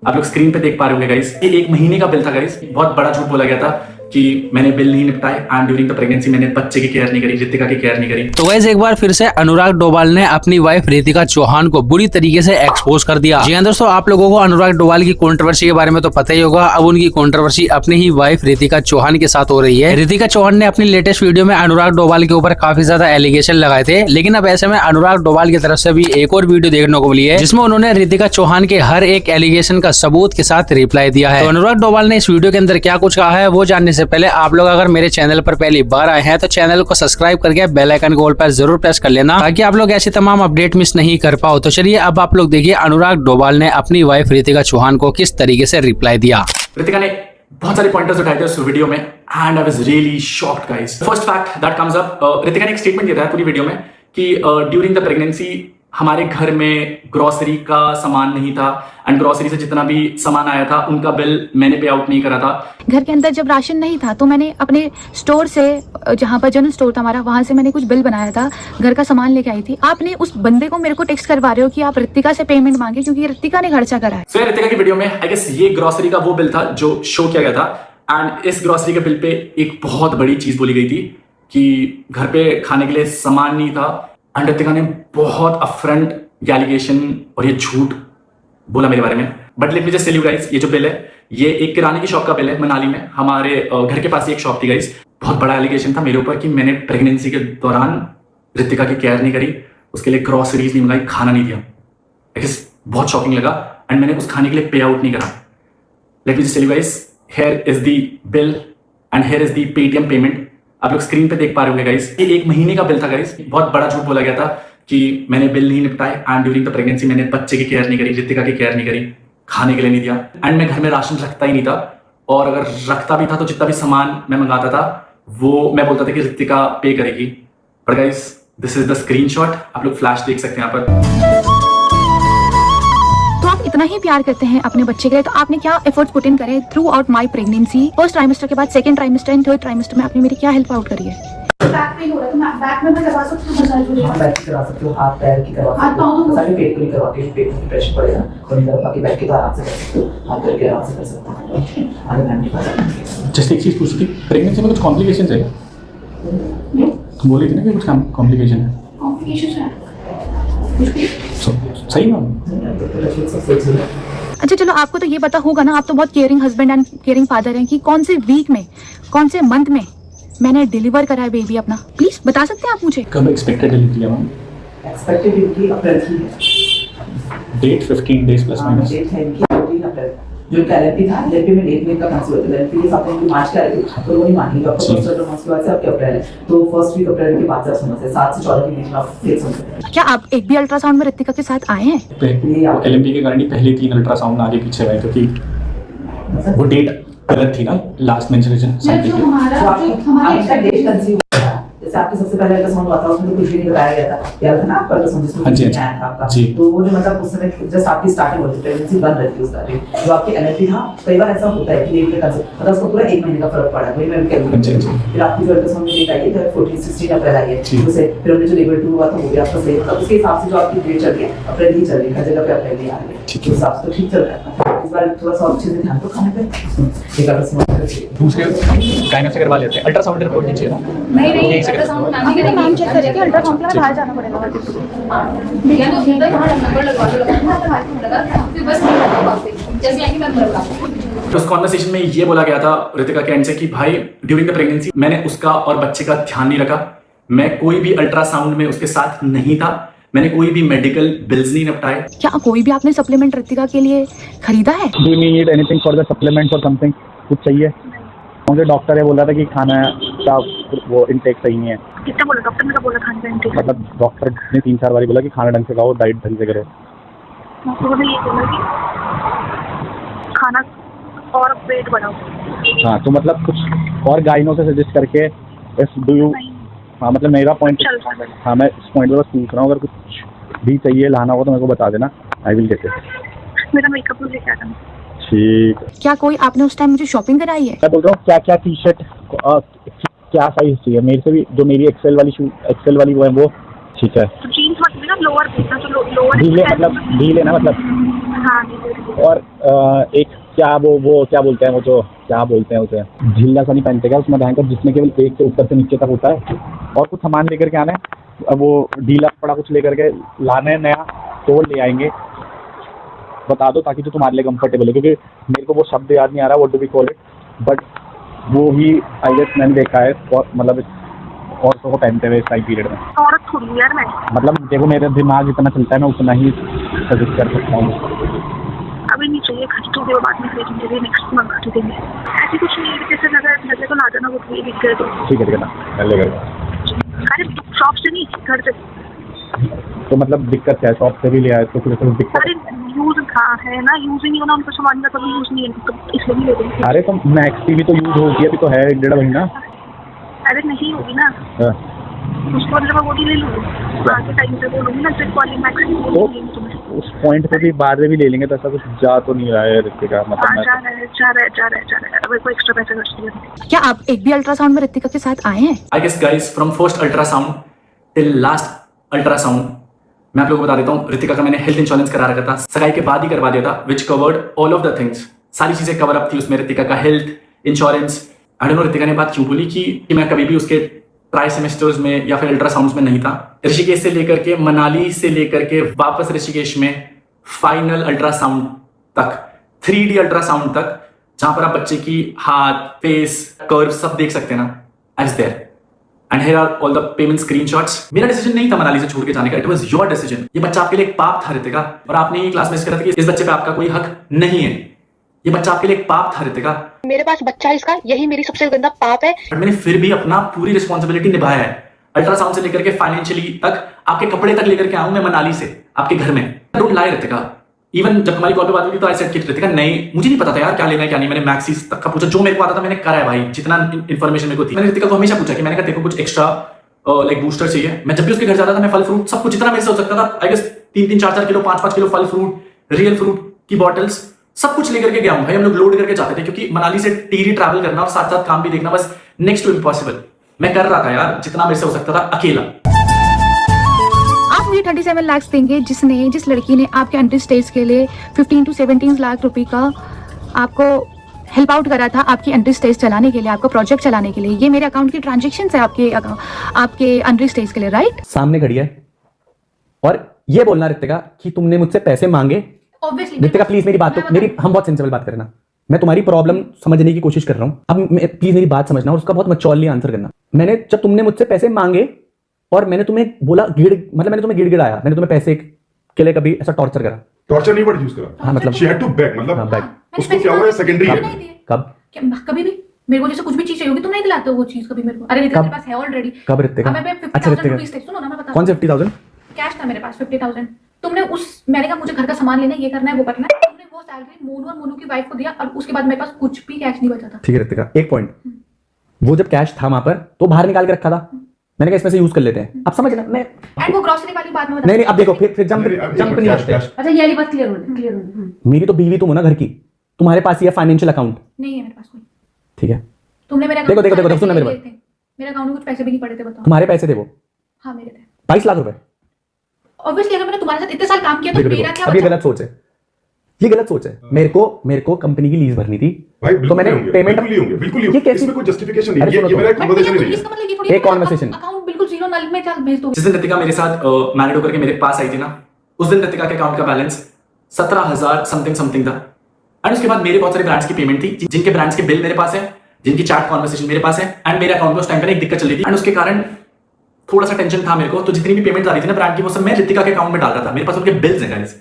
आप लोग स्क्रीन पे देख पा रहे होंगे गाइस, ये 1 महीने का बिल था गाइस। बहुत बड़ा झूठ बोला गया था कि मैंने बिल नहीं निपटाए एंड ड्यूरिंग द प्रेगनेंसी मैंने बच्चे की केयर नहीं करी, रितिका की केयर नहीं करी। तो गाइस एक बार फिर से अनुराग डोभाल ने अपनी वाइफ रितिका चौहान को बुरी तरीके से एक्सपोज कर दिया। जी हां दोस्तों, आप लोगों को अनुराग डोभाल की कंट्रोवर्सी के बारे में तो पता ही होगा। अब उनकी कंट्रोवर्सी अपनी ही वाइफ रितिका चौहान के साथ हो रही है। रितिका चौहान ने अपनी लेटेस्ट वीडियो में अनुराग डोभाल के ऊपर काफी ज्यादा एलिगेशन लगाए थे, लेकिन अब ऐसे में अनुराग डोभाल की तरफ से भी एक और वीडियो देखने को मिली है जिसमें उन्होंने रितिका चौहान के हर एक एलिगेशन का सबूत के साथ रिप्लाई दिया है। तो अनुराग डोभाल ने इस वीडियो के अंदर क्या कुछ कहा है वो जानने से पहले आप लोग अगर मेरे चैनल पर पहली बार आए हैं तो चैनल को सब्सक्राइब करके बेल आइकन को ऑल पर जरूर प्रेस कर लेना ताकि आप लोग ऐसी तमाम अपडेट मिस नहीं कर पाओ। तो चलिए अब आप लोग देखिए अनुराग डोभाल ने अपनी वाइफ रितिका चौहान को किस तरीके से रिप्लाई दिया। रितिका ने बहुत सारे पॉइंटर्स उठाए थे उस वीडियो में and I was really shocked guys. First fact that comes up, Ritika ने एक स्टेटमेंट दिया था पूरी वीडियो में कि ड्यूरिंग द प्रेगनेंसी हमारे घर में ग्रोसरी का सामान नहीं था एंड ग्रोसरी से जितना भी सामान आया था उनका बिल मैंने पे आउट नहीं करा था। घर के अंदर जब राशन नहीं था तो मैंने अपने स्टोर से, जहाँ पर जनरल स्टोर था हमारा, वहां से मैंने कुछ बिल बनाया था, घर का सामान लेके आई थी। आपने उस बंदे को मेरे को टेक्स्ट करवा रहे हो कि आप रितिका से पेमेंट मांगे क्योंकि रितिका ने खर्चा करा है। सो रितिका की वीडियो में आई गेस ये ग्रोसरी का वो बिल था जो शो किया गया था एंड इस ग्रोसरी के बिल पे एक बहुत बड़ी चीज बोली गई थी कि घर पे खाने के लिए सामान नहीं था एंड रितिका ने बहुत अपफ्रंट एलिगेशन और ये झूठ बोला मेरे बारे में। But let me just tell you guys, ये जो बिल है ये एक किराने की शॉप का बिल है मनाली में। हमारे घर के पास ही एक शॉप थी गाइस। बहुत बड़ा एलिगेशन था मेरे ऊपर कि मैंने प्रेगनेंसी के दौरान रितिका की केयर नहीं करी, उसके लिए ग्रोसरीज नहीं मंगाई, खाना नहीं दिया। आई गेस बहुत शॉकिंग लगा एंड मैंने उस खाने के लिए पे आउट नहीं करा। Let me just tell you guys, here is the bill and here is the Paytm payment. आप लोग स्क्रीन पे देख पा रहे होंगे गाइस, ये 1 महीने का बिल था गाइस। बहुत बड़ा झूठ बोला गया था कि मैंने बिल नहीं निपटाए एंड ड्यूरिंग द प्रेगनेंसी मैंने बच्चे की केयर नहीं करी, रितिका की केयर नहीं करी, खाने के लिए नहीं दिया एंड मैं घर में राशन रखता ही नहीं था। और अगर रखता भी था तो जितना भी सामान मैं मंगाता था वो मैं बोलता था कि रितिका पे करेगी। But guys this is the screenshot, आप लोग फ्लैश देख सकते हैं यहाँ पर। तो आप इतना ही प्यार करते हैं अपने बच्चे के लिए तो आपने क्या एफर्ट्स पुट इन करे through out my pregnancy. First trimester के बाद second trimester and third trimester में आपने मेरी क्या हेल्प आउट करी है? बैक पेन हो रहा है तो मैं बैक में करवा सकती हूँ मसाज वगैरह? बैक की करा सकते हो, हाथ पैर की करवा हाथ सकते हो, पाँव तो सारे पेट को नहीं करवाते, पेट में प्रेशर पड़ेगा और इधर बाकी बैक की तो आराम से कर सकते हो, हाथ पैर की आराम से कर सकते हो। आगे घंटे बाद जस्ट एक चीज पूछी थी, प्रेगनेंसी में कुछ कॉम्प्लिकेशंस है? बोली थी ना कि कुछ कॉम्प्लिकेशन है? कॉम्प्लिकेशंस है कुछ भी? सही मैम। अच्छा चलो, आपको तो ये पता होगा ना, आप तो बहुत caring husband and caring father हैं, कि कौन से वीक में, कौन से मंथ में मैंने डिलीवर करा है बेबी अपना। प्लीज बता सकते हैं आप मुझे? कब एक्सपेक्टेड डिलीवरी है मैम? एक्सपेक्टेड डिलीवरी अप्रैल की है। Date 15 days plus minus. Date है इनकी 14 अप्रैल। जो एलएपी था, एलएपी में 1 वीक का कंसीव होता है। एलएपी के साथ में मार्च का है तो वो नहीं मानेंगे, आपको फर्स्ट मंथ के बाद से आपके अप्रैल है तो फर्स्ट वीक अप्रैल के बाद से सुनना है 7 से 14 के बीच में आप फिक्स हो सकते हैं। क्या आप एक भी अल्ट्रासाउंड में रितिका के साथ आए हैं? एलएमपी के कारण ही पहले 3 अल्ट्रासाउंड आगे पीछे हुए क्योंकि वो डेट गलत थी ना, लास्ट मेंस्ट्रुएशन साइकिल की। आपका डेट कंसीव हुआ था, जैसे आपके सबसे पहले अल्ट्रासाउंड हुआ था उसमें तो कुछ भी नहीं बताया गया था, याद है ना आपका अल्ट्रासाउंड जिसमें कुछ नहीं आया था आपका। तो वो जो मतलब उस समय जस्ट आपकी स्टार्टिंग होती है, प्रेगनेंसी बन रही थी उस टाइम जो आपकी एनर्जी था। कई बार ऐसा होता है कि डेट में कंसीव मतलब उसको पूरा 1 महीने का फर्क पड़ा है, वही मैं कह रही हूँ। फिर आपकी जो अल्ट्रासाउंड में डेट आई है तो 14-16 अप्रैल आई है, उसे फिर हमने जो लेवल 2 हुआ था वो भी आपका सही था। उसके हिसाब से जो आपकी डेट चल रही है अप्रैल ही चल रही है, हर जगह पे अप्रैल ही आ रही है, उस हिसाब से तो ठीक चल रहा है। इस बार थोड़ा सा और अच्छे से ध्यान दो खाने पे। एक अल्ट्रासाउंड दूसरे गायनेक से करवा लेते हैं, अल्ट्रासाउंड रिपोर्ट दीजिए ना। नहीं अल्ट्रासाउंड नाम के लिए नाम चेक करेंगे, अल्ट्रासाउंड के लिए बाहर जाना पड़ेगा। भैया तो उधर वहां नंबर लगवा दो, लगा फिर बस जैसे आएंगे मैं बता दूंगा। तो उस कॉन्वर्सेशन में ये बोला गया था रितिका के एंड से कि भाई ड्यूरिंग द प्रेगनेंसी मैंने उसका और बच्चे का ध्यान नहीं रखा, मैं कोई भी अल्ट्रासाउंड में उसके साथ नहीं था, मैंने कोई भी मेडिकल बिल्स नहीं निपटाए। क्या कोई भी आपने सप्लीमेंट रितिका के लिए खरीदा है? Do you need anything for the supplement और समथिंग? कुछ चाहिए? मुझे डॉक्टर ने बोला था कि खाना का वो इंटेक सही नहीं है। कितना बोला डॉक्टर ने? क्या बोला खाने का इंटेक? मतलब डॉक्टर ने 3-4 बार बोला कि खाना ढंग से खाओ, डाइट ढंग से करो। उन्होंने ये बोला कि खाना और वेट बढ़ाओ। हाँ तो मतलब कुछ और गाइनों से सजेस्ट करके डू यू? हाँ मतलब मेरा पॉइंट, हाँ मैं इस पॉइंट पर बस पूछ रहा हूँ, अगर कुछ भी चाहिए लाना हो तो मेरे को बता देना, आई विल गेट इट। मेरा मेकअप भी लेके आना। ठीक। क्या कोई आपने उस टाइम मुझे शॉपिंग कराई है? मैं बोल रहा हूँ क्या क्या टी शर्ट क्या साइज चाहिए मेरे से भी, जो मेरी एक्सेल वाली वो है वो ठीक है। तो जीन्स मत लेना, लोअर देखना, तो लोअर ढीले मतलब ढीले ना मतलब हाँ जी दे रही हूँ। और एक क्या वो क्या बोलते हैं, वो जो क्या बोलते हैं उसे, झीला सा नहीं पहनते क्या उसमें भयंकर, जिसमें केवल एक से ऊपर से नीचे तक होता है, और कुछ सामान लेकर के आना है। अब वो ढीला पड़ा कुछ लेकर के लाना है नया, तो वो ले आएंगे। बता दो ताकि जो तुम्हारे लिए कंफर्टेबल है, क्योंकि मेरे को वो शब्द याद नहीं आ रहा वो to be call it, but वो ही आई गेस मैंने देखा है और मतलब औरतों को पहनते हुए इस टाइम पीरियड में। औरत थोड़ी हूँ यार मैं। मतलब देखो मेरा दिमाग जितना चलता है मैं उतना ही सजेस्ट कर सकता हूँ। अभी नहीं चाहिए, खरीदोगे वो बाद में खरीदेंगे, नेक्स्ट मंथ खरीदेंगे। ऐसी कुछ नहीं है, जैसे नजर को ला जाना वो दिख गए तो ठीक है ना, मैं ले गया। अरे शॉप से नहीं, घर से। तो मतलब दिक्कत क्या है, शॉप से भी ले आए तो फिर दिक्कत। अरे यूज कहाँ है ना, यूज ही नहीं होना उनको, सामान का कभी यूज नहीं है तो इसलिए नहीं ले देंगे। अरे तो मैक्स टीवी तो यूज होगी, अभी तो है 1.5 महीना। अरे नहीं होगी ना, हाँ। उसको मतलब मैं वो भी ले लूँगी, आगे टाइम से बोलूँगी ना, सिर्फ वाली मैक्स तो उस पॉइंट पे भी बाद में भी ले लेंगे, तो ऐसा कुछ जा तो नहीं रहा है रितिका, मतलब जा रहा है, अब कोई एक्स्ट्रा पैसा खर्च किया। क्या आप एक भी अल्ट्रासाउंड में रितिका के साथ आए हैं? I guess guys from first ultrasound till last ultrasound मैं आप लोगों को बता देता हूँ, रितिका का मैंने हेल्थ इंश्योरेंस करा रखा था, सगाई के बाद ही करवा दिया था, which covered all of the things. सारी चीजें कवर अप थी उसमें, रितिका का health insurance. I don't know Ritika ने बात क्यों बोली कि मैं कभी भी उसके ट्राई सेमेस्टर्स में या फिर अल्ट्रासाउंड में नहीं था। ऋषिकेश से लेकर के मनाली से लेकर के वापस ऋषिकेश में फाइनल अल्ट्रासाउंड तक, 3D अल्ट्रासाउंड तक, जहां पर आप बच्चे की हाथ, फेस, कर्व सब देख सकते हैं ना, I was there and here are all the payment screenshots. मेरा डिसीजन नहीं था मनाली से छोड़ के जाने का, इट वाज योर डिसीजन। ये बच्चा आपके लिए एक पाप था रितिका, और आपने ये क्लास में करा था कि इस बच्चे पे आपका कोई हक नहीं है। ये बच्चा आपके लिए एक पाप था रितिका, मेरे पास बच्चा है इसका, यही मेरी सबसे गंदा पाप है। बट मैंने फिर भी अपना पूरी रिस्पॉन्सिबिलिटी निभाया है। अल्ट्रासाउंड से लेकर के फाइनेंशियली तक, आपके कपड़े तक लेकर के आऊं मैं मनाली से आपके घर में। Don't lie Ritika. इवन जब हमारी कॉल पे बात हुई तो आई सेड कि रितिका नहीं, मुझे नहीं पता था यार क्या लेना है क्या नहीं। मैंने मैक्सिस तक का पूछा, जो मेरे को आता था मैंने करा है भाई, जितना इन्फॉर्मेशन मेरे को थी। मैंने रितिका को हमेशा पूछा कि मैंने कहा देखो कुछ एक्स्ट्रा लाइक बूस्टर चाहिए। मैं जब भी उसके घर जाता था मैं फल फ्रूट सब कुछ जितना मेरे से हो सकता था, आई गेस 3-3, 4-4 किलो, 5-5 किलो फल फ्रूट, रियल फ्रूट की बॉटल्स सब कुछ लेकर के गया हूं भाई। हम लोग लोड करके जाते थे, क्योंकि मनाली से टिहरी ट्रैवल करना और साथ साथ काम भी देखना बस नेक्स्ट टू इम्पॉसिबल। मैं कर रहा था यार जितना मेरे से हो सकता था अकेला। आप मुझे 37 लाख देंगे जिस लड़की ने आपके अंडर स्टेज के लिए 15 to 17 लाख रुपए का आपको हेल्प आउट करा था, आपकी अंडर स्टेज चलाने के लिए, आपका प्रोजेक्ट चलाने के लिए। ये मेरे अकाउंट की ट्रांजेक्शन है आपके अंडर स्टेज के लिए, राइट? सामने खड़ी है और ये बोलना रितिका कि तुमने मुझसे पैसे मांगे। रितिका प्लीज मेरी बात तो, मेरी हम बहुत सेंसिबल बात करना, मैं तुम्हारी प्रॉब्लम समझने की कोशिश कर रहा हूं। अब प्लीज मेरी बात समझना और उसका बहुत मैच्योरली आंसर करना। मैंने जब तुमने मुझसे पैसे मांगे और मैंने तुम्हें बोला मैंने तुम्हें गिड़गिड़ाया, मैंने तुम्हें पैसे के लिए कभी ऐसा टॉर्चर करा? टॉर्चर नहीं वर्ड यूज करा। हाँ मतलब शी हैड टू बैक, मतलब हाँ, बैक। उसको क्या हुआ सेकेंडरी है। कब कभी भी मेरे को जैसे कुछ भी चीज चाहिए होगी तुम नहीं दिलाते हो वो चीज कभी मेरे को। अरे रितिका कब? के पास है ऑलरेडी। कब रितिका? अच्छा रितिका सुनो ना, मैं बता। कौन से 50,000? कैश था मेरे पास 50,000। तुमने मैंने कहा मुझे घर का सामान लेना है, ये करना है, वो करना है, तुमने वो सैलरी मोनू और मोनू की वाइफ को दिया और उसके बाद मेरे पास कुछ भी कैश नहीं बचा था। ठीक है रितिका, एक पॉइंट, वो जब कैश था वहां पर तो बाहर निकाल के रखा था, मैंने कहा इसमें से यूज कर लेते हैं। अब समझ ना, मैं एंड वो ग्रोसरी वाली बात में नहीं अब देखो फिर जंप नहीं करते। अच्छा ये वाली बात क्लियर हो। मेरी तो बीवी तुम हो ना घर की, तुम्हारे पास ये फाइनेंशियल अकाउंट नहीं है मेरे पास कोई। ठीक है, तुमने मेरे देखो सुनना मेरी बात। मेरे अकाउंट में कुछ पैसे भी नहीं पड़े थे, बताओ। तुम्हारे पैसे थे वो? हाँ मेरे थे 22 लाख रुपए। ऑब्वियसली अगर मैंने तुम्हारे साथ इतने साल काम किया तो मेरा क्या अब ये बचा? गलत सोच है, ये गलत सोच है। मेरे को कंपनी की लीज भरनी थी, भाई तो मैंने पेमेंट बिल्कुल ये कैसी, इसमें कोई जस्टिफिकेशन नहीं अरे है, ये मेरा एक But कन्वर्सेशन ये नहीं इसका है। मतलब ये थोड़ी एक conversation। अकाउंट बिल्कुल जीरो नल में चल भेज दो। जिस दिन रितिका मेरे साथ मैरिड होकर के मेरे पास आई थी ना, उस दिन रितिका के अकाउंट का बैलेंस 17,000 समथिंग था। एंड उसके बाद मेरे बहुत सारे ब्रांड्स की पेमेंट थी, जिनके ब्रांड्स के बिल मेरे पास है, जिनकी चैट कॉन्वर्सेशन मेरे पास है। एंड मेरे अकाउंट में उस टाइम पे एक दिक्कत चल रही थी एंड उसके कारण थोड़ा सा टेंशन था मेरे को। तो जितनी भी पेमेंट आ रही थी ना ब्रांड की, वो सब मैं रितिका के अकाउंट में डाल रहा था। मेरे पास उनके बिल्स हैं गाइस।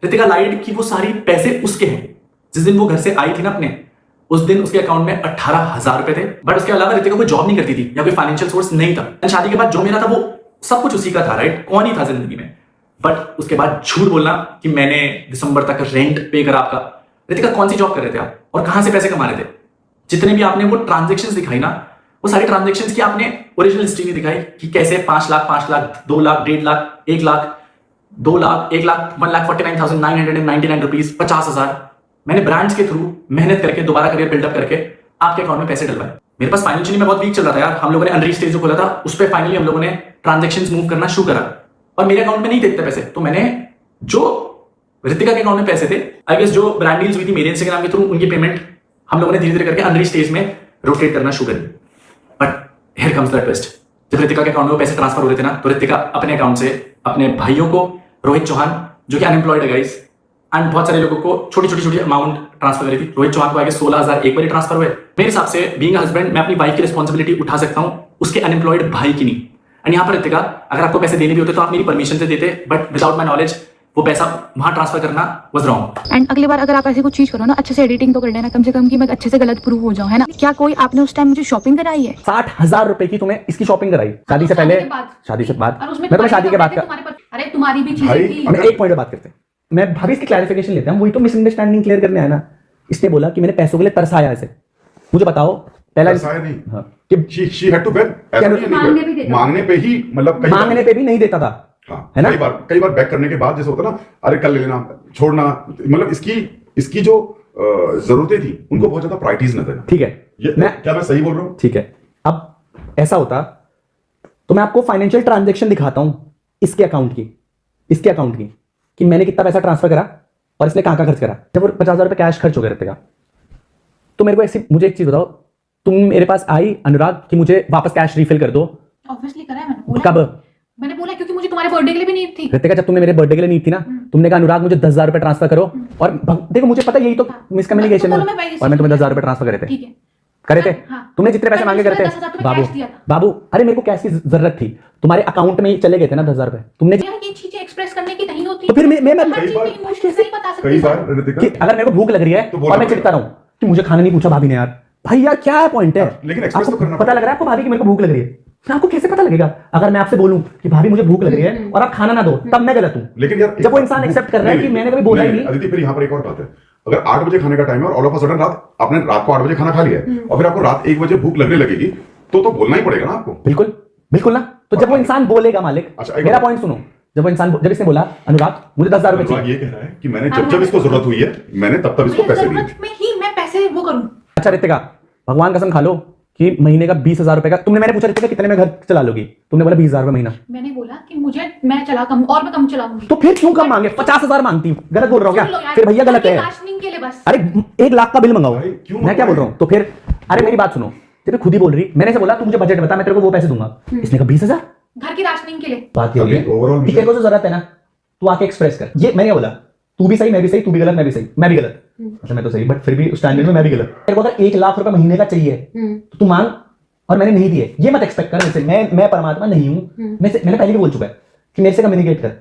रितिका लाइड की वो सारी पैसे उसके हैं। जिस दिन वो घर से आई थी ना अपने, उस दिन उसके अकाउंट में 18,000 रुपए थे। बट उसके अलावा रितिका कोई जॉब नहीं करती थी या कोई फाइनेंशियल सोर्स नहीं था। शादी के बाद जो मेरा था वो सब कुछ उसी का था, राइट? कौन ही था जिंदगी में। बट उसके बाद झूठ बोलना कि मैंने दिसंबर तक रेंट पे करा आपका। रितिका कौन सी जॉब कर रहे थे आप और कहां से पैसे कमा रहे थे? जितने भी आपने वो ट्रांजेक्शंस दिखाई ना, वो सारी ट्रांजेक्शंस की आपने ओरिजिनल हिस्ट्री नहीं दिखाई कि कैसे 5 लाख, 2 लाख, 1.5 लाख, 1 लाख, 2 लाख, 1 लाख, 1,49,999 रुपीज, 50,000 मैंने ब्रांड्स के थ्रू मेहनत करके दोबारा करियर बिल्डअप करके आपके अकाउंट में पैसे डलवाए। मेरे पास फाइनेंशियली मैं बहुत वीक चल रहा था यार। हम लोगों ने अनरीच स्टेज जो खोला था उस पर फाइनली हम लोगों ने ट्रांजेक्शंस मूव करना शुरू करा और मेरे अकाउंट में नहीं देते पैसे। तो मैंने जो ऋतिका के अकाउंट में पैसे थे। आई गेस जो ब्रांड डील्स हुई थी मेरे इंस्टाग्राम के थ्रू, उनकी पेमेंट हम लोगों ने धीरे धीरे करके अंदर स्टेज में रोटेट करना शुरू करी। But here comes the twist. जब ऋतिका के अकाउंट में पैसे ट्रांसफर हो रहे थे ना, तो ऋतिका अपने अकाउंट से अपने भाइयों को, रोहित चौहान जो कि अनएम्प्लॉयड है गाइस, एंड बहुत सारे लोगों को छोटी अमाउंट ट्रांसफर करी थी। रोहित चौहान को आगे 16,000 एक बार ट्रांसफर हुए। मेरे हिसाब से बीइंग अ हस्बैंड मैं अपनी वाइफ की रिस्पॉन्सिबिलिटी उठा सकता हूं, उसके अनएम्प्लॉयड भाई की नहीं। एंड यहाँ पर ऋतिका, अगर आपको पैसे देने भी होते तो आप मेरी परमिशन से देते, बट विदाउट माई नॉलेज वो पैसा वहां ट्रांसफर करना वाज रॉन्ग। एंड अगली बार अगर आप ऐसी कुछ चीज करो ना, अच्छे से एडिटिंग तो कर लेना कम से कम, कि मैं अच्छे से गलत प्रूव हो जाऊं, है ना। क्या कोई आपने उस टाइम मुझे शॉपिंग कराई है? 60,000 रुपए की तुम्हें इसकी शॉपिंग कराई शादी से पहले, शादी से बाद। मैं तुम्हें शादी के बाद का, अरे तुम्हारी भी चीजें थी। हम एक पॉइंट पे बात करते हैं। मैं भाभी इसकी क्लैरिफिकेशन लेते हैं, वही तो मिसअंडरस्टैंडिंग क्लियर करने आया ना। इसने बोला कि मैंने पैसों के लिए तरसाया ऐसे। मुझे बताओ पहला नहीं, हाँ, कि she had to beg, ऐसा नहीं है, मांगने पे ही, मतलब मांगने पे भी नहीं देता था, हाँ, है ना। कई बार बैक करने के बाद जैसे होता ना, अरे कल ले लेना, छोड़ना, मतलब इसकी जो जरूरतें थी उनको बहुत ज्यादा प्रायोरिटीज न देना। ठीक है, क्या मैं सही बोल रहा हूँ? ठीक है। अब ऐसा होता तो मैं आपको फाइनेंशियल ट्रांजेक्शन दिखाता हूं इसके अकाउंट की, कि मैंने कितना पैसा ट्रांसफर करा और इसने कहां खर्च करा। जब 50,000 रुपए कैश खर्च हो गया रहता, तो मेरे को मुझे एक चीज बताओ, तुम मेरे पास आई अनुराग कि मुझे वापस कैश रिफिल कर दो? ऑब्वियसली करा है मैंने। बोला कब? मैंने बोला क्योंकि मुझे तुम्हारे बर्थडे के लिए भी नीड थी। ऋतिका, जब तुमने मेरे बर्थडे के लिए नीड थी ना, तुमने कहा अनुराग मुझे 10,000 रुपए ट्रांसफर करो, और देखो मुझे पता यही तो मिसकम्युनिकेशन है, और मैं तुम्हें 10,000 रुपए ट्रांसफर करे थे। तुमने जितने पैसे मांगे करते बाबू, अरे मेरे को कैश की जरूरत थी, तुम्हारे अकाउंट में चले गए थे ना 10,000 रुपए। तुमने ये चीजें एक्सप्रेस करने की नहीं होती, तो फिर मैं कई बार ऋतिका, अगर मेरे को भूख लग रही है और मैं चिढ़ता रहूं कि मुझे खाना नहीं पूछा भाभी ने, यार भाई यार क्या पॉइंट है, लेकिन एक्सप्रेस तो करना पता लग रहा है आपको भाभी की मेरे को भूख लग रही है। आपको कैसे पता लगेगा? अगर मैं आपसे बोलूं कि भाभी मुझे भूख लग रही है और आप खाना ना दो, तब मैं गलत हूं। लेकिन यार जब वो इंसान एक्सेप्ट कर रहा है कि मैंने कभी बोला ही नहीं। अदिति, फिर यहाँ पर एक और बात है, अगर 8 बजे खाने का टाइम है और ऑल ऑफ अ सडन आपने रात को 8 बजे खाना खा लिया है और फिर आपको रात 1 बजे भूख लगने लगेगी, तो बोलना ही पड़ेगा ना आपको। बिल्कुल ना। तो जब वो इंसान बोलेगा, मालिक मेरा पॉइंट सुनो, जब इसने बोला अनुराग मुझे 10,000 रुपए चाहिए, ये कह रहा है कि मैंने जब इसको जरूरत हुई है मैंने तब इसको पैसे दिए। जरूरत में ही मैं पैसे वो करूं। अच्छा ऋतिका, भगवान कसम खा लो कि महीने का 20,000 रुपए का, तुमने, मैंने पूछा ऋतिका कितने में घर चला लोगी, तुमने बोला 20,000 रुपए महीना। मैंने बोला कि मैं चला कम, और मैं कम चलाऊंगी। तो फिर क्यों कम मांगे? 50,000 मांगती, गलत बोल रहा हूँ क्या? फिर भैया गलत है। राशनिंग के लिए बस। अरे 1 लाख का बिल मंगाओ, मैं क्या बोल रहा हूँ? तो फिर अरे मेरी बात सुनो, जब खुद ही बोल रही, मैंने से बोला तू मुझे बजट बता, मैं तेरे को वो पैसे दूंगा। इसने कहा 20,000 घर की राशनिंग के लिए। बात ये होगी, ठीक है, को जो जरूरत है ना तू आके एक्सप्रेस कर। ये मैंने बोला तू भी सही, मैं भी सही, तू भी गलत, मैं भी सही, मैं भी गलत, अच्छा मैं तो सही, बट फिर भी स्टैंडर्ड में मैं भी गलत। तेरे को अगर 1 लाख रुपए महीने का चाहिए तो तू मांग, और मैंने नहीं दिए, ये मत एक्सपेक्ट कर मुझसे। मैं परमात्मा नहीं हूं। मैंने पहले भी बोल चुका है कि मेरे से कम्युनिकेट कर।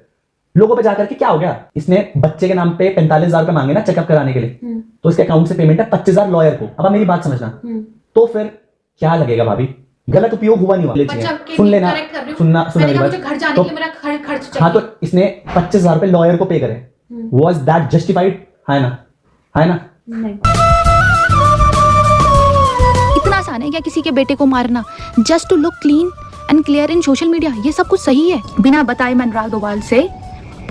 लोगों पे जाकर के क्या हो गया, इसने बच्चे के नाम पे 45,000 रुपए मांगे ना चेकअप कराने के लिए, तो इसके अकाउंट से पेमेंट है 25,000 लॉयर को। अब मेरी बात समझना, तो फिर क्या लगेगा भाभी? गलत उपयोग हुआ नहीं हुआ, सुन लेना, सुनना मेरी बात। घर जाने के लिए मेरा खर्च चाहिए। हाँ, तो इसने 25,000 रुपए लॉयर को पे करे, वॉज दैट जस्टिफाइड? है ना? नहीं। इतना आसान है क्या किसी के बेटे को मारना just to look clean and clear in social media? ये सब कुछ सही है? बिना बताए मैं अनुराग डोभाल से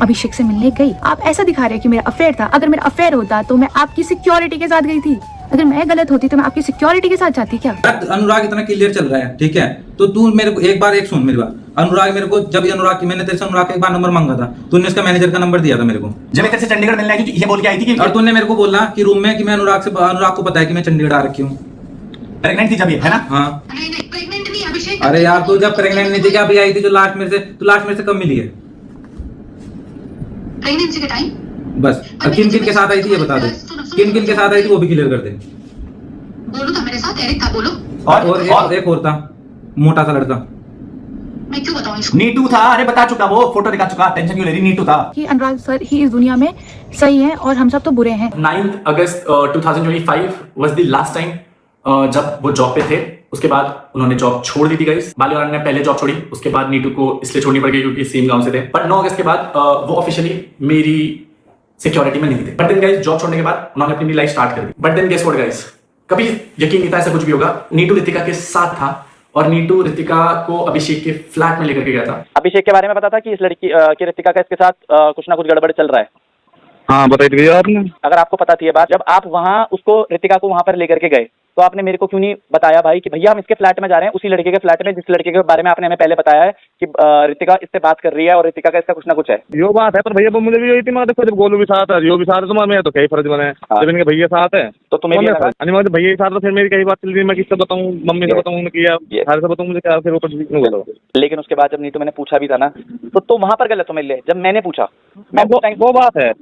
अभिषेक से मिलने गई। आप ऐसा दिखा रहे हैं कि मेरा अफेयर था। अगर मेरा अफेयर होता तो मैं आपकी सिक्योरिटी के साथ गई थी। अगर मैं गलत होती तो मैं आपकी सिक्योरिटी के साथ जाती क्या? अनुराग इतना क्लियर चल रहा है, ठीक है, तो तू मेरे को एक सुन मेरी बात। अनुराग मेरे को जब अनुराग की, मैंने तेरे से अनुराग का एक बार नंबर मांगा था, तूने उसका मैनेजर का नंबर दिया था मेरे को। जब मैं तेरे से चंडीगढ़ मिलने आई थी, ये बोल के आई थी कि, और तूने मेरे को बोला कि रूम में कि मैं अनुराग को पता है कि मैं चंडीगढ़ आ रखी हूँ। प्रेग्नेंट थी जब ये, है ना? हाँ। नहीं प्रेग्नेंट नहीं अभिषेक। अरे यार तू जब प्रेग्नेंट नहीं थी क्या अभी आई थी? जो लास्ट में से कब मिली है? प्रेगनेंसी के टाइम बस। किन के साथ आई थी ये बता दे, किन के साथ आई थी वो भी क्लियर कर दे। बोलो था मेरे साथ, एरिक था, बोलो। और एक और था, मोटा सा लड़का। मैं क्यों बताऊं इसको? नीटू था, अरे बता चुका, वो फोटो दिखा चुका, टेंशन क्यों ले रही? नीटू था कि अनुराग सर ही इस दुनिया में सही है और हम सब तो बुरे हैं। 9 अगस्त 2025 वाज द लास्ट टाइम जब वो जॉब पे थे। उसके बाद उन्होंने जॉब छोड़ दी थी गाइस। बालीवाल ने पहले जॉब छोड़ी, उसके बाद नीटू को इसलिए छोड़नी पड़ गई क्योंकि सेम गांव से थे। बट 9 अगस्त के बाद वो ऑफिशियली मेरी सिक्योरिटी में नहीं थे। बट देन गाइस जॉब छोड़ने के बाद उन्होंने अपनी लाइफ स्टार्ट कर दी। But then guess what guys, कभी यकीन नहीं था ऐसा कुछ भी होगा। नीटू ऋतिका के साथ था और नीटू ऋतिका को अभिषेक के फ्लैट में लेकर के गया था। अभिषेक के बारे में पता था कि इस लड़की की ऋतिका का इसके साथ कुछ ना कुछ गड़बड़ चल रहा है। हाँ बताइए भैया आपने। अगर आपको पता थी ये बात, जब आप वहाँ उसको ऋतिका को वहाँ पर लेकर के गए तो आपने मेरे को क्यों नहीं बताया भाई कि भैया हम इसके फ्लैट में जा रहे हैं, उसी लड़के के फ्लैट में जिस लड़के के बारे में आपने हमें पहले बताया है कि ऋतिका इससे बात कर रही है और ऋतिका का इसका कुछ ना कुछ है। यो बात है, पर भैया वो मुझे भी यही थी, मैं देखो जब गोलू भी साथ है, यो भी साथ है, तो मैं तो कई फर्ज बने जब इनके भैया साथ है तो तुम्हें भी लगा? जब भैया साथ तो फिर मेरी कई बात चल रही है, मैं किससे बताऊँ, मम्मी से बताऊँ सारे से बताऊँ, मुझे क्या फिर ऊपर। लेकिन उसके बाद जब नीतू मैंने पूछा भी था ना तो वहां पर गलत तो मिल जब मैंने पूछा वो बात है,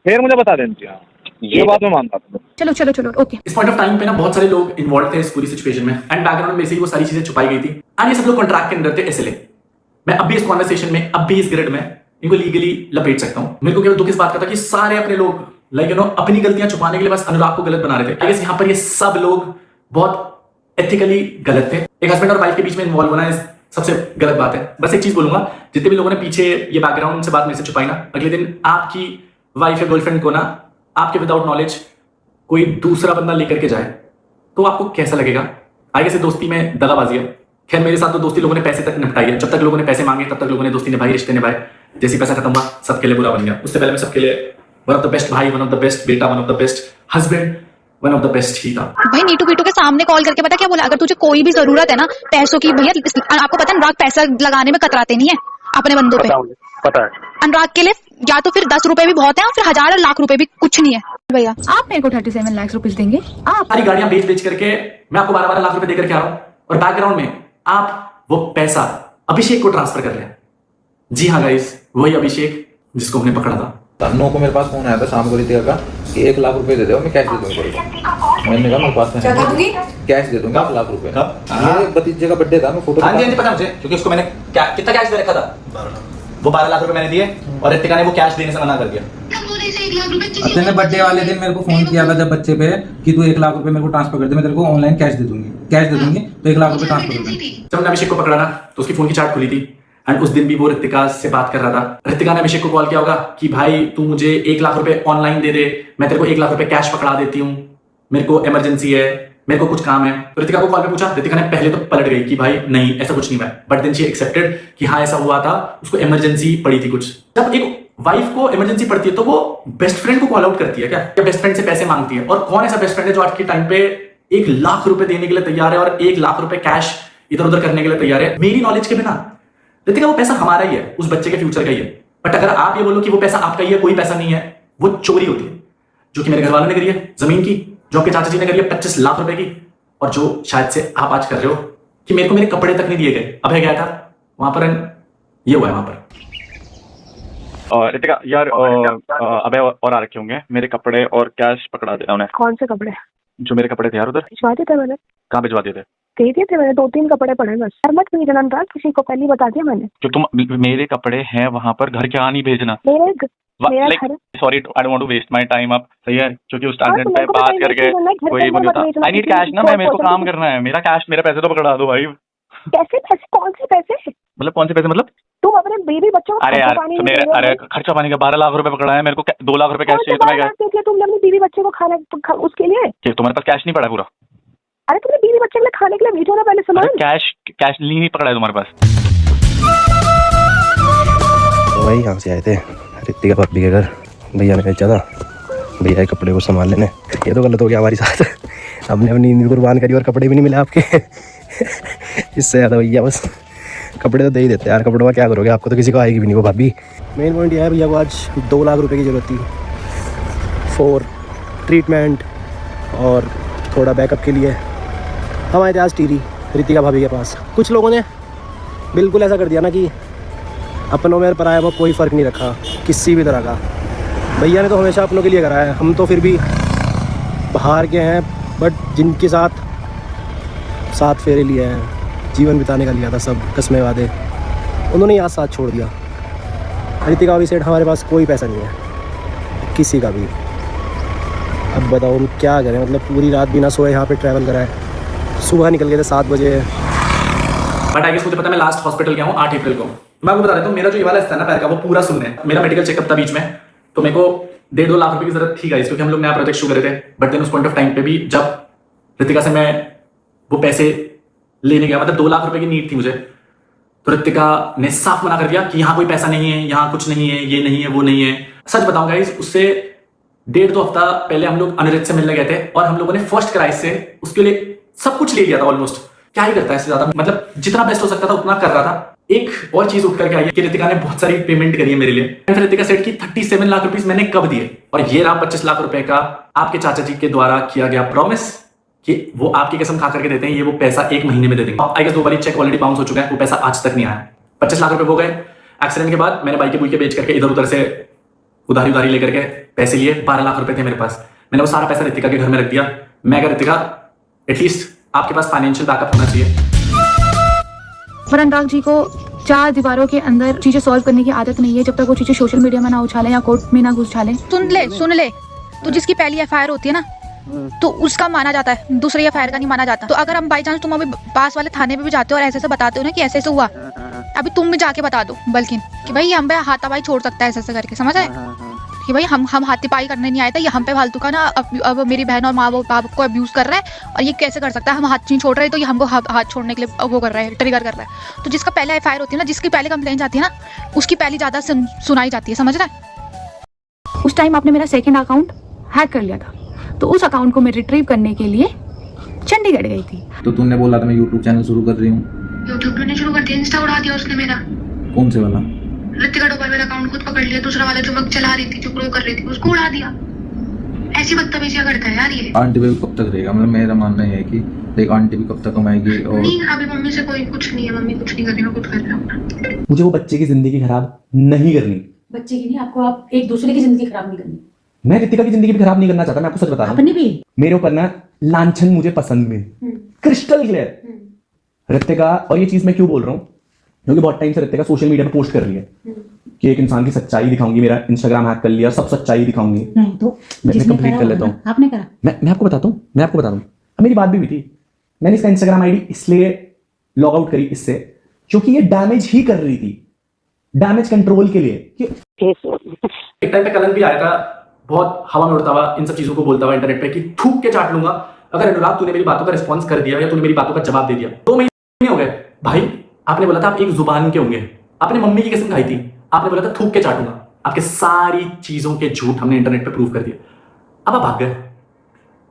फिर मुझे बता देना, ये बात मैं मानता हूँ। चलो चलो चलो ओके। इस पॉइंट ऑफ टाइम पे ना बहुत सारे लोग इन्वॉल्व थे इस पूरी सिचुएशन में एंड बैकग्राउंड में से ही वो सारी चीजें छुपाई गई थी एंड ये सब लोग कॉन्ट्रैक्ट के अंदर थे इसलिए मैं अब भी इस कॉन्वर्सेशन में अब भी इस ग्रिड में इनको लीगली लपेट सकता हूँ। मेरे को केवल दुख इस बात का था कि सारे अपने लोग लाइक अपनी गलतियां छुपाने के लिए बस अनुराग को गलत बना रहे थे। आई गेस यहाँ पर ये सब लोग बहुत एथिकली गलत थे। एक हस्बैंड और वाइफ के बीच में इन्वॉल्व होना सबसे गलत बात है। बस एक चीज बोलूंगा, जितने भी लोगों ने पीछे ये बैकग्राउंड से बात मेरे से छुपाई ना, अगले दिन आपकी वाइफ या गर्लफ्रेंड को ना आपके विदाउट नॉलेज कोई दूसरा बंदा लेकर के जाए तो आपको कैसा लगेगा? आगे से दोस्ती में दगाबाजी है। खैर मेरे साथ तो दोस्ती लोगों ने पैसे तक निपटाई है। जब तक लोगों ने पैसे मांगे तब तक लोगों ने दोस्ती निभाई, रिश्ते निभाए। जैसे पैसा खत्म हुआ सबके लिए बुरा बन गया। उससे पहले मैं सबके लिए वन ऑफ द बेस्ट भाई, वन ऑफ द बेस्ट बेटा, one of the best husband, one of the best ही था। भाई नीटू पीटू के सामने कॉल करके पता क्या बोला, अगर तुझे कोई भी जरूरत है ना पैसों की, भैया आपको पता है अनुराग पैसा लगाने में कतराते नहीं है अपने बंदों पे। पता है अनुराग के लिए या तो फिर 10 रुपए भी बहुत है और फिर 1000 और लाख रुपए भी कुछ नहीं है। भैया आप मेरे को 37 लाख रुपीज देंगे? आप सारी गाड़ियां बेच करके मैं आपको 12-12 लाख रुपए देकर के आ रहा हूं और बैकग्राउंड में आप वो पैसा अभिषेक को ट्रांसफर कर रहे हैं। जी हाँ गाइस, वही अभिषेक जिसको हमने पकड़ा था। 9 को मेरे पास फोन आया था शाम को ऋतिका का कि 1 लाख रुपए दे दो, मैं कैश दे दूंगा। मैंने कहा मेरे पास कैश दे दूंगा 1 लाख रुपए। मेरे भतीजे का बर्थडे था, मैं फोटो हाँ जी पता मुझे, क्योंकि उसको मैंने कितना कैश दे रखा था, वो 12 लाख रुपए मैंने दिए और ऋतिका ने वो कैश देने से मना कर दिया। तेने बर्थडे वाले दिन मेरे को फोन किया था जब बच्चे पे कि तू 1 लाख रुपए मेरे को ट्रांसफर कर दे, मैं तेरे को ऑनलाइन कैश दे दूंगी तो 1 लाख रुपए ट्रांसफर कर दूंगी। जब हमने अभिषेक को पकड़ा ना तो उसकी फोन की चार्ट खुली थी एंड उस दिन भी वो ऋतिका से बात कर रहा था। ऋतिका ने अभिषेक को कॉल किया होगा कि भाई तू मुझे 1 लाख रुपए ऑनलाइन दे दे, मैं तेरे को 1 लाख रुपए कैश पकड़ा देती हूँ, मेरे को इमरजेंसी है, मेरे को कुछ काम है। तो ऋतिका को कॉल पे पूछा, ऋतिका ने पहले तो पलट गई कि भाई नहीं ऐसा कुछ नहीं है, बट देन शी एक्सेप्टेड कि हाँ ऐसा हुआ था, उसको इमरजेंसी पड़ी थी कुछ। जब एक वाइफ को इमरजेंसी पड़ती है तो वो बेस्ट फ्रेंड को कॉल आउट करती है क्या बेस्ट फ्रेंड से पैसे मांगती है? और कौन ऐसा बेस्ट फ्रेंड है जो आज के टाइम पे 1 लाख रुपए देने के लिए तैयार है और 1 लाख रुपए कैश इधर उधर करने के लिए तैयार है? मेरी नॉलेज के बिना ऋतिका वो पैसा हमारा ही है, उस बच्चे के फ्यूचर का ही है। बट अगर आप ये बोलो कि वो पैसा आपका ही है, कोई पैसा नहीं है, वो चोरी होती है, जो कि मेरे घर वालों ने करी है जमीन की, जो आपके चाचा जी ने करी है 25 लाख रुपए की, और जो शायद से आप आज कर रहे हो कि मेरे को मेरे कपड़े तक नहीं दिए गए। अभय गया था वहां पर, ये हुआ है वहां पर। ऋतिका यार अबे और आ रखे होंगे, मेरे कपड़े और कैश पकड़ा देना उन्हें। कौन से कपड़े? जो मेरे कपड़े थे यार उधर भिजवा दिए थे मैंने। कहाँ भिजवा दिए थे? दे दिए थे मैंने, 2-3 कपड़े पड़े बस। यार मत भेजना अनुराग, किसी को पहले बता दिया मैंने। जो तुम मेरे कपड़े हैं वहां पर घर क्या नहीं भेजना। मेरा घर sorry I don't want to waste my time आप, सही है? क्योंकि उस टारगेट पे बात करके कोई मुझे आई नीड कैश ना, मैं मेरे को काम करना है, मेरा कैश मेरे पैसे तो पकड़ा दो भाई। कैसे पैसे? कौन से पैसे? मतलब कौन से पैसे? मतलब तुम अपने बेबी बच्चों को अरे यार तो मेरे अरे खर्चा पानी का 12 लाख रुपए पकड़ा है, मेरे को 2 लाख रुपए कैश चाहिए। तुम्हें तुमने अपनी बीवी बच्चे को खाना उसके लिए? तुम्हारे पास कैश नहीं पड़ा पूरा? अरे तुमने बीवी बच्चे के लिए खाने के लिए भेजो ना पहले सामान। कैश नहीं पकड़ा है तुम्हारे पास? तो भाई यहाँ से आए थे ऋतिका भाभी के घर, भैया ने भेजा था भैया के कपड़े को संभाल लेने। ये तो गलत हो गया हमारे साथ, हमने अपनी नींद कुर्बान करी और कपड़े भी नहीं मिले आपके। इससे ज़्यादा भैया बस कपड़े तो दे ही देते यार, कपड़ों का क्या करोगे, आपको तो किसी को आएगी भी नहीं वो भाभी। मेन पॉइंट यह है भैया को आज 2 लाख रुपए की ज़रूरत थी फॉर ट्रीटमेंट और थोड़ा बैकअप के लिए। हम आए थे आज टीरी ऋतिका भाभी के पास। कुछ लोगों ने बिल्कुल ऐसा कर दिया ना कि अपनों में पराया वो कोई फ़र्क नहीं रखा किसी भी तरह का। भैया ने तो हमेशा अपनों के लिए करा है, हम तो फिर भी बाहर के हैं, बट जिनके साथ 7 फेरे लिए हैं, जीवन बिताने का लिया था सब कसमें वादे, उन्होंने यहाँ साथ छोड़ दिया। ऋतिका भी सेठ हमारे पास कोई पैसा नहीं है किसी का भी। अब बताओ हम क्या करें, मतलब पूरी रात बिना सोए यहाँ पे ट्रैवल करा है, सुबह निकल गए थे 7 बजे। बट आई गेस मुझे पता है मैं लास्ट हॉस्पिटल गया हूँ 8 अप्रैल को। मैं आपको बता देता हूँ, मेरा जो ये वाला हिस्सा है ना पैर का, वो पूरा सुनने है। मेरा मेडिकल चेकअप था बीच में, तो मेरे को 1.5-2 लाख रुपए की जरूरत थी गाइस, क्योंकि हम लोग नया प्रोजेक्ट शुरू कर रहे थे। बट देन उस पॉइंट ऑफ टाइम पे भी जब ऋतिका से मैं वो पैसे लेने गया, मतलब 2 लाख रुपए की नीड थी मुझे, तो ऋतिका ने साफ मना कर दिया कि यहाँ कोई पैसा नहीं है, यहाँ कुछ नहीं है, ये नहीं है, वो नहीं है। सच बताऊं गाइस, उससे 1.5-2 हफ्ता पहले हम लोग अनिरुद्ध से मिलने गए थे और हम लोगों ने फर्स्ट क्राई से उसके लिए सब कुछ ले लिया था ऑलमोस्ट। क्या ही करता है इससे ज्यादा, मतलब जितना बेस्ट हो सकता था उतना कर रहा था। एक और चीज उठ करके आई है कि रितिका ने बहुत सारी पेमेंट करी है मेरे लिए। फिर रितिका सेट की 37 लाख रुपीस मैंने कब दिए, और ये रहा 25 लाख रुपए का आपके चाचा जी के द्वारा किया गया प्रॉमिस कि वो आपकी कसम खा करके देते हैं, ये वो पैसा 1 महीने में दे देंगे। आई गेस 2 बारी चेक ऑलरेडी बाउंस हो चुका है, वो पैसा आज तक नहीं आया। 25 लाख रुपए हो गए। एक्सीडेंट के बाद मैंने बाइक के बेच करके इधर उधर से उधारी लेकर के पैसे लिए। 12 लाख रुपए थे मेरे पास, मैंने वो सारा पैसा रितिका के घर में रख दिया। मैं अगर रितिका एटलीस्ट आपके पास फाइनेंशियल बैकअप होना चाहिए। पर अनुराग जी को 4 दीवारों के अंदर चीजें सॉल्व करने की आदत नहीं है जब तक वो चीजें सोशल मीडिया में ना उछालें या कोर्ट में ना घुस डालें। सुन ले तो जिसकी पहली एफआईआर होती है ना तो उसका माना जाता है, दूसरी एफआईआर का नहीं माना जाता। तो अगर हम बाई चांस तुम अभी पास वाले थाने में भी जाते हो और ऐसे बताते हो ना कि ऐसे ऐसे हुआ, अभी तुम भी जाके बता दो बल्कि कि भाई हम पे हाथापाई छोड़ सकता है ऐसे करके, समझ आए कि भाई हम हाथापाई करने नहीं आए थे, ये हम पे फालतू का ना अब मेरी बहन और माँ बाप को अब्यूज कर रहा है और ये कैसे कर सकता है, हम हाथ नहीं छोड़ रहे तो ये हमको हाथ छोड़ने के लिए वो कर रहा है, ट्रिगर कर रहा है। तो जिसका पहला एफआईआर होती है ना, जिसकी पहले कंप्लेंट जाती है ना, उसकी पहली ज्यादा सुनाई जाती है, समझ रहा है। उस टाइम आपने मेरा सेकंड अकाउंट हैक कर लिया था, तो उस अकाउंट को मैं रिट्रीव करने के लिए चंडीगढ़ गई थी। तो तूने बोला था मैं यूट्यूब चैनल शुरू कर रही हूँ। यूट्यूब ने शुरू कर दिया, इंस्टा उड़ा दिया उसने मेरा। कौन से वाला? रितिका डोभाल मेरा अकाउंट खुद पकड़ लिया, दूसरा वाला जो मैं चला रही थी, जो ग्रो कर रही थी, उसको उड़ा दिया। ऐसी बदतमीजियां करता है यार ये। आंटी भी कब तक रहेगा? मतलब मेरा मानना है कि देख आंटी भी कब तक कमाएगी। और नहीं, अभी मम्मी से कोई कुछ नहीं है, मम्मी कुछ नहीं कर रही, मैं कुछ कर रहा हूँ। मुझे वो बच्चे की जिंदगी खराब नहीं करनी। बच्चे की नहीं, आपको आप एक दूसरे की जिंदगी खराब नहीं करनी। मैं रितिका की जिंदगी भी खराब नहीं करना चाहता, मैं आपको सच बता रहा हूं। अपनी भी मेरे ऊपर ना लांछन मुझे पसंद नहीं, क्रिस्टल क्लियर। रितिका, और ये चीज मैं क्यों बोल रहा हूँ क्योंकि बहुत टाइम से रितिका सोशल मीडिया पे पोस्ट कर रही है कि एक इंसान की सच्चाई दिखाऊंगी, मेरा इंस्टाग्राम हैक कर लिया, सब सच्चाई दिखाऊंगी। नहीं तो मैं कंप्लीट कर लेता हूँ। आपने करा? मैं आपको बताता हूँ अब मेरी बात भी हुई थी। मैंने इसका इंस्टाग्राम आईडी इसलिए लॉग आउट करी इससे क्योंकि ये डैमेज ही कर रही थी, डैमेज कंट्रोल के लिए। एक टाइम पे कलंक भी आया था, बहुत हवा में उड़ता हुआ इन सब चीजों को बोलता हुआ इंटरनेट पे कि थूक के चाट लूंगा अगर अनुराग तूने मेरी बातों का रिस्पॉन्स कर दिया या तूने मेरी बातों का जवाब दे दिया। 2 महीने हो गए भाई, आपने बोला था आप एक जुबान के होंगे, आपने मम्मी की कसम खाई थी, आपने बोला था थूक के चाटूंगा, आपके सारी चीजों के झूठ हमने इंटरनेट पे प्रूव कर दिया, अब आप भाग गए।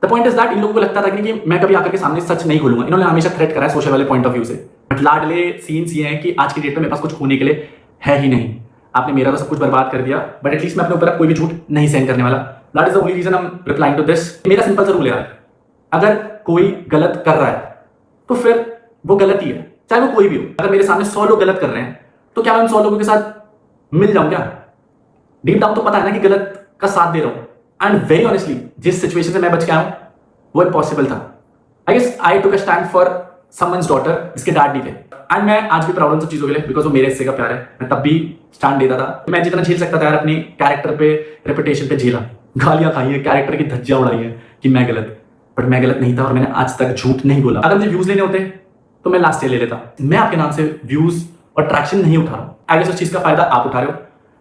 The point is that in लोगों को लगता था कि मैं कभी आकर के सामने सच नहीं खोलूंगा, इन्होंने हमेशा थ्रेट करा है सोशल वाले पॉइंट ऑफ व्यू से। बट लाडले सीन्स ये हैं कि आज की डेट में मेरे पास कुछ होने के लिए है ही नहीं। आपने मेरा तो सब कुछ बर्बाद कर दिया, बट एटलीस्ट मैं अपने ऊपर कोई भी झूठ नहीं सहन करने वाला। That is the only reason I am replying to this. मेरा सिंपल सा रूल है, अगर कोई गलत कर रहा है तो फिर वो गलत ही है, चाहे वो कोई भी हो। अगर मेरे सामने 100 लोग गलत कर रहे हैं तो क्या मैं उन 100 लोगों के साथ मिल जाऊं क्या? डीप डाउन तो पता है ना कि गलत का साथ दे रहा हूं। एंड वेरी ऑनेस्टली जिस सिचुएशन से मैं बच के आया हूं वो इम्पॉसिबल था। I guess I took a stand for someone's daughter, जिसके डैड नहीं थे। एंड मैं आज भी प्राउड हूं सब चीजों के लिए, बिकॉज वो मेरे हिस्से का प्यार है। मैं तब भी स्टैंड देता था, मैं जितना झेल सकता था यार अपनी कैरेक्टर पे, रेपुटेशन पे झेला, गालियां खाई है, कैरेक्टर की धज्जियां उड़ाई है कि मैं गलत, बट मैं गलत नहीं था और मैंने आज तक झूठ नहीं बोला। अगर मुझे व्यूज लेने होते तो मैं लास्ट ईयर ले लेता। मैं आपके नाम से व्यूज और ट्रैक्शन नहीं उठा रहा हूं। आई गेस उस चीज का फायदा आप उठा रहे हो।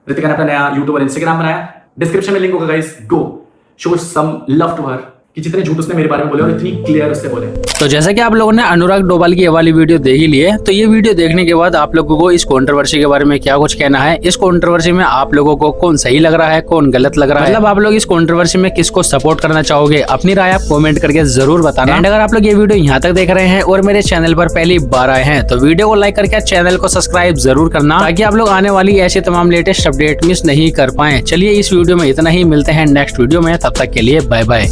रितिका ने अपना नया यूट्यूब और इंस्टाग्राम बनाया, डिस्क्रिप्शन में लिंक होगा guys, go show some love to her कि जितने झूठ उसने मेरे बारे में बोले और इतनी क्लियर उससे बोले। तो जैसा कि आप लोगों ने अनुराग डोभाल की ये वाली वीडियो देख ही ली है, तो ये वीडियो देखने के बाद आप लोगों को इस कंट्रोवर्सी के बारे में क्या कुछ कहना है? इस कंट्रोवर्सी में आप लोगों को कौन सही लग रहा है, कौन गलत लग रहा है? मतलब आप लोग इस कंट्रोवर्सी में किसको सपोर्ट करना चाहोगे? अपनी राय आप कमेंट करके जरूर बताना। एंड अगर आप लोग ये वीडियो यहाँ तक देख रहे हैं और मेरे चैनल पर पहली बार आए हैं तो वीडियो को लाइक करके चैनल को सब्सक्राइब जरूर करना, ताकि आप लोग आने वाली ऐसी तमाम लेटेस्ट अपडेट मिस नहीं कर पाए। चलिए इस वीडियो में इतना ही, मिलते हैं नेक्स्ट वीडियो में, तब तक के लिए बाय बाय।